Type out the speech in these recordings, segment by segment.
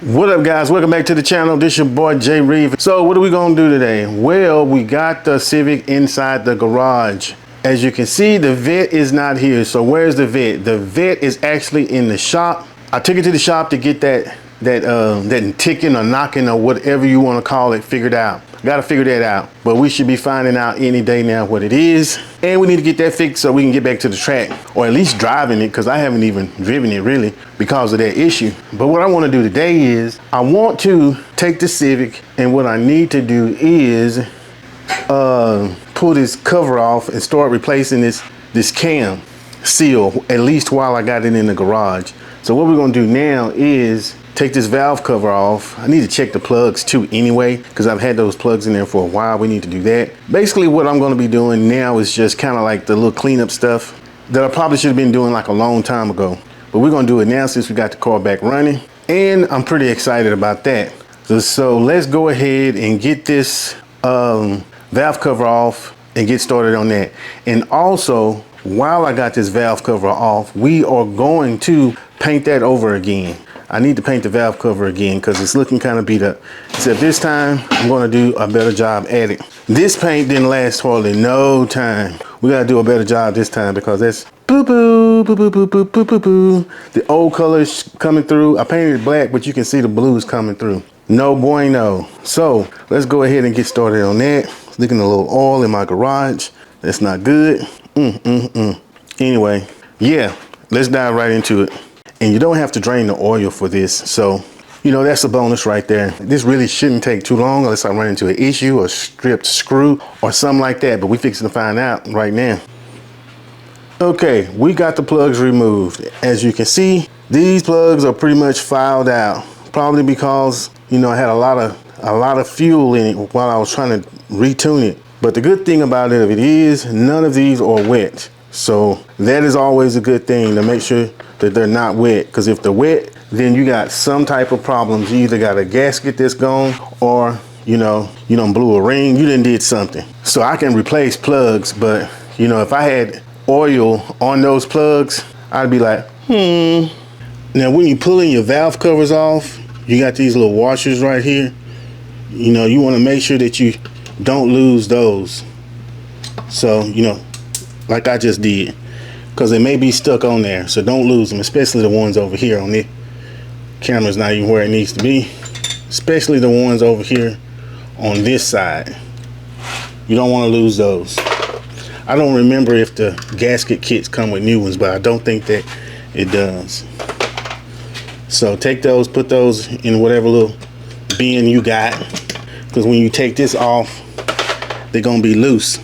What up, guys? Welcome back to the channel. This your boy JREED'S. So what are we gonna do today? Well, we got the Civic inside the garage. As you can see, the vet is not here. So where's the vet? The vet is actually in the shop. I took it to the shop to get that ticking or knocking or whatever you want to call it figured out. Got to figure that out, but we should be finding out any day now what it is, and we need to get that fixed so we can get back to the track, or at least driving it, because I haven't even driven it really because of that issue. But what I want to do today is I want to take the Civic, and what I need to do is pull this cover off and start replacing this cam seal, at least while I got it in the garage. So what we're going to do now is take this valve cover off. I need to check the plugs too anyway, because I've had those plugs in there for a while. We need to do that. Basically what I'm going to be doing now is just kind of like the little cleanup stuff that I probably should have been doing like a long time ago. But we're going to do it now since we got the car back running, and I'm pretty excited about that. So let's go ahead and get this valve cover off and get started on that. And also, while I got this valve cover off, we are going to paint that over again. I need to paint the valve cover again because it's looking kind of beat up. Except this time, I'm going to do a better job at it. This paint didn't last hardly no time. We got to do a better job this time because that's boo-boo, boo-boo, boo-boo, boo-boo. The old colors coming through. I painted it black, but you can see the blues coming through. No bueno. So let's go ahead and get started on that. Leaking a little oil in my garage. That's not good. Anyway, yeah, let's dive right into it. And you don't have to drain the oil for this. So, you know, that's a bonus right there. This really shouldn't take too long unless I run into an issue or stripped screw or something like that. But we're fixing to find out right now. Okay, we got the plugs removed. As you can see, these plugs are pretty much filed out. Probably because, you know, I had a lot of fuel in it while I was trying to retune it. But the good thing about it is none of these are wet. So that is always a good thing, to make sure that they're not wet, because if they're wet, then you got some type of problems. You either got a gasket that's gone, or you know, you done blew a ring, you done did something. So I can replace plugs, but you know, if I had oil on those plugs, I'd be like, Now when you're pulling your valve covers off, you got these little washers right here. You know, you want to make sure that you don't lose those. So, you know, like I just did, because they may be stuck on there, so don't lose them, especially the ones over here on the camera's not even where it needs to be, especially the ones over here on this side. You don't want to lose those. I don't remember if the gasket kits come with new ones, but I don't think that it does. So take those, put those in whatever little bin you got, because when you take this off, they're gonna be loose.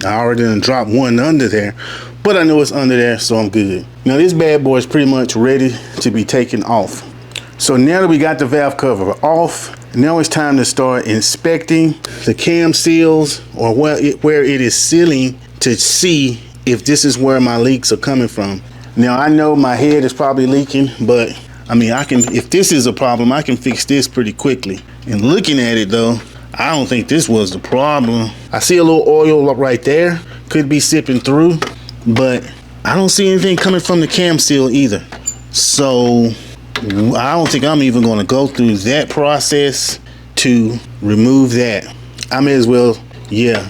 I already done dropped one under there, but I know it's under there, so I'm good. Now this bad boy is pretty much ready to be taken off. So now that we got the valve cover off, now it's time to start inspecting the cam seals, or where it is sealing, to see if this is where my leaks are coming from. Now I know my head is probably leaking, but I mean, if this is a problem, I can fix this pretty quickly. And looking at it though, I don't think this was the problem. I see a little oil up right there, could be sipping through, but I don't see anything coming from the cam seal either. So I don't think I'm even going to go through that process to remove that. I may as well, yeah.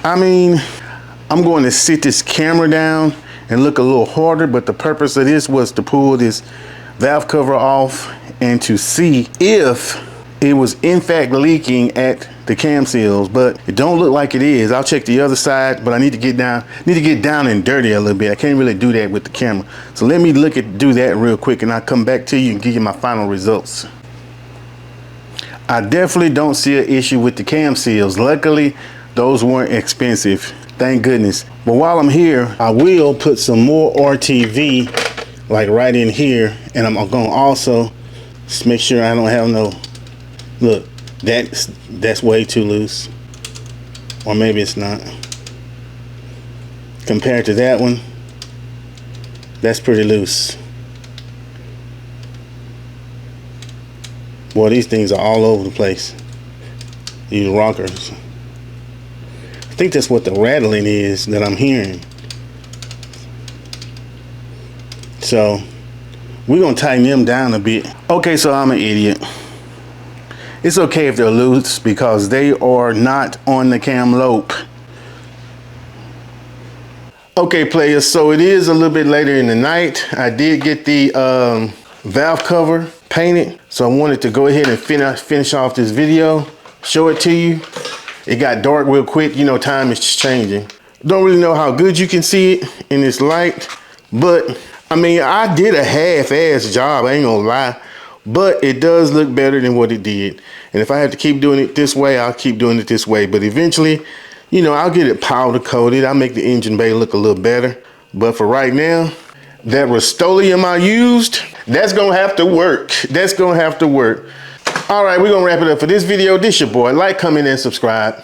I mean, I'm going to sit this camera down and look a little harder, but the purpose of this was to pull this valve cover off and to see if it was in fact leaking at the cam seals, but it don't look like it is. I'll check the other side, but I need to get down and dirty a little bit. I can't really do that with the camera. So let me do that real quick, and I'll come back to you and give you my final results. I definitely don't see an issue with the cam seals. Luckily, those weren't expensive. Thank goodness. But while I'm here, I will put some more RTV like right in here, and I'm gonna also just make sure I don't have no, look, that's way too loose, or maybe it's not. Compared to that one, that's pretty loose. Boy, these things are all over the place, these rockers. I think that's what the rattling is that I'm hearing. So We're gonna tighten them down a bit. Okay, so I'm an idiot. It's okay if they're loose because they are not on the cam lobe. Okay, players, so it is a little bit later in the night. I did get the valve cover painted, so I wanted to go ahead and finish off this video, show it to you. It got dark real quick, you know, time is changing. Don't really know how good you can see it in this light, but I mean, I did a half-ass job, I ain't gonna lie, but it does look better than what it did. And if I have to keep doing it this way, I'll keep doing it this way. But eventually, you know, I'll get it powder coated. I'll make the engine bay look a little better. But for right now, that Rust-Oleum I used, that's gonna have to work. That's gonna have to work. All right, we're gonna wrap it up for this video. This your boy. Like, comment, and subscribe.